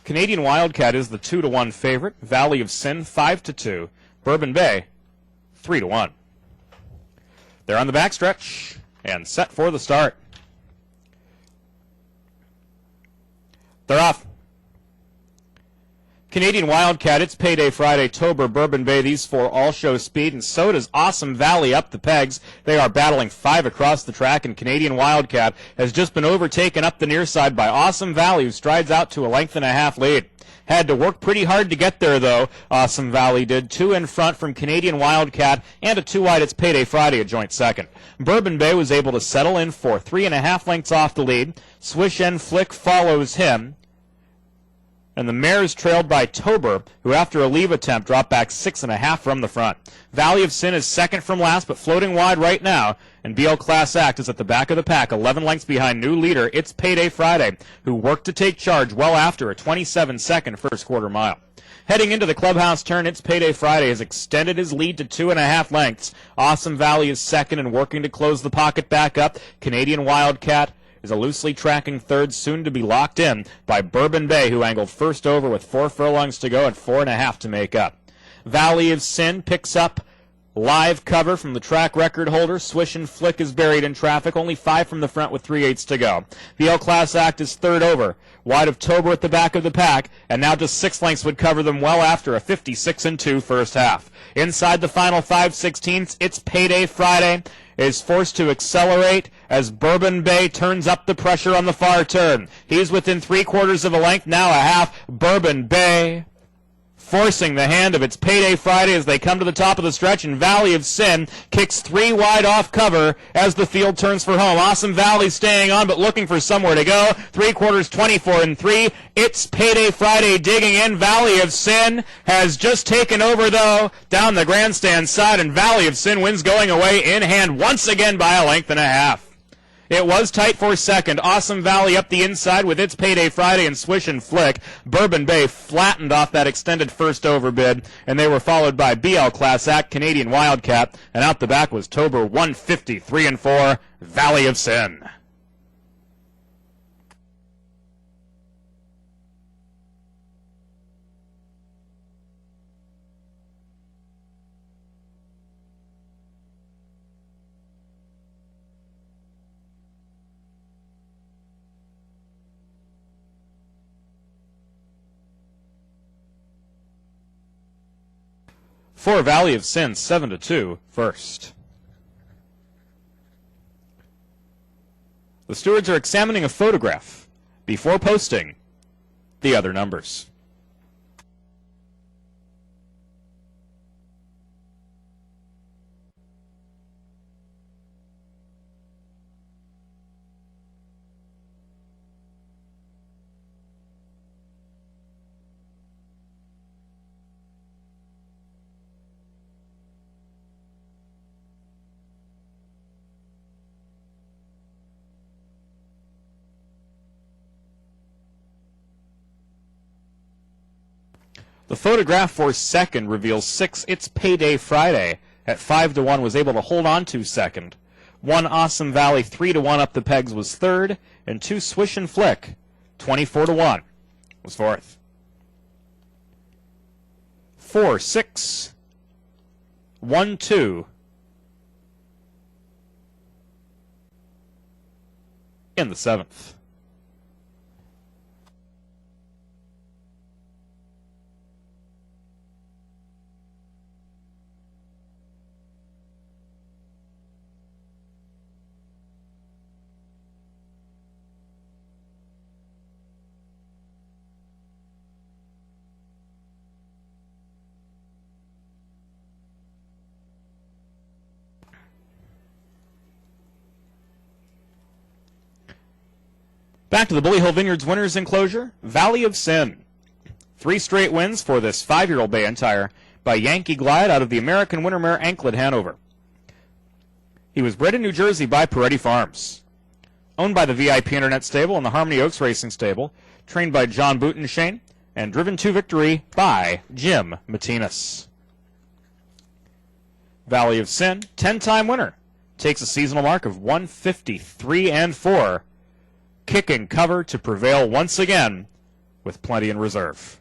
Canadian Wildcat is the 2-1 favorite. Valley of Sin 5-2. Bourbon Bay 3-1. They're on the backstretch and set for the start. They're off. Canadian Wildcat, it's Payday Friday, Tober, Bourbon Bay. These four all show speed, and so does Awesome Valley up the pegs. They are battling 5 across the track, and Canadian Wildcat has just been overtaken up the near side by Awesome Valley, who strides out to a 1.5 length lead. Had to work pretty hard to get there, though. Awesome Valley did. 2 in front from Canadian Wildcat, and a 2 wide. It's Payday Friday, a joint second. Bourbon Bay was able to settle in for 3.5 lengths off the lead. Swish and Flick follows him. And the mares trailed by Tober, who after a leave attempt dropped back 6.5 from the front. Valley of Sin is second from last, but floating wide right now. And BL Class Act is at the back of the pack, 11 lengths behind new leader. It's Payday Friday, who worked to take charge well after a 27-second first quarter mile. Heading into the clubhouse turn, It's Payday Friday has extended his lead to 2.5 lengths. Awesome Valley is second and working to close the pocket back up. Canadian Wildcat is a loosely tracking third, soon to be locked in by Bourbon Bay, who angled first over with 4 furlongs to go and 4.5 to make up. Valley of Sin picks up live cover from the track record holder. Swish and Flick is buried in traffic, only 5 from the front with 3/8 to go. BL Class Act is third over, wide of Tober at the back of the pack, and now just 6 lengths would cover them well after a 56-2 first half. Inside the final 5/16, It's Payday Friday is forced to accelerate as Bourbon Bay turns up the pressure on the far turn. He's within 3/4 of a length, now a half. Bourbon Bay forcing the hand of It's Payday Friday as they come to the top of the stretch, and Valley of Sin kicks 3 wide off cover as the field turns for home. Awesome Valley staying on but looking for somewhere to go. 3/4, 24-3. It's Payday Friday digging in. Valley of Sin has just taken over, though, down the grandstand side, and Valley of Sin wins going away in hand once again by a 1.5 lengths. It was tight for second. Awesome Valley up the inside with It's Payday Friday and Swish and Flick. Bourbon Bay flattened off that extended first overbid, and they were followed by BL Class Act, Canadian Wildcat, and out the back was Tober 150, 3-4, Valley of Sin. For Valley of Sin, 7-2, first. The stewards are examining a photograph before posting the other numbers. The photograph for second reveals 6 It's Payday Friday at 5-1 was able to hold on to second. 1 Awesome Valley 3-1 up the pegs was third, and 2 Swish and Flick 24-1 was fourth. 4, 6, 1, 2 in the 7th. Back to the Bully Hill Vineyards winners enclosure, Valley of Sin. 3 straight wins for this 5-year-old bay entire by Yankee Glide out of the American Wintermare Anklet Hanover. He was bred in New Jersey by Peretti Farms. Owned by the VIP Internet Stable and the Harmony Oaks Racing Stable, trained by John Boutenshane, and driven to victory by Jim Matinas. Valley of Sin, 10-time winner, takes a seasonal mark of 153-4. Kicking cover to prevail once again with plenty in reserve.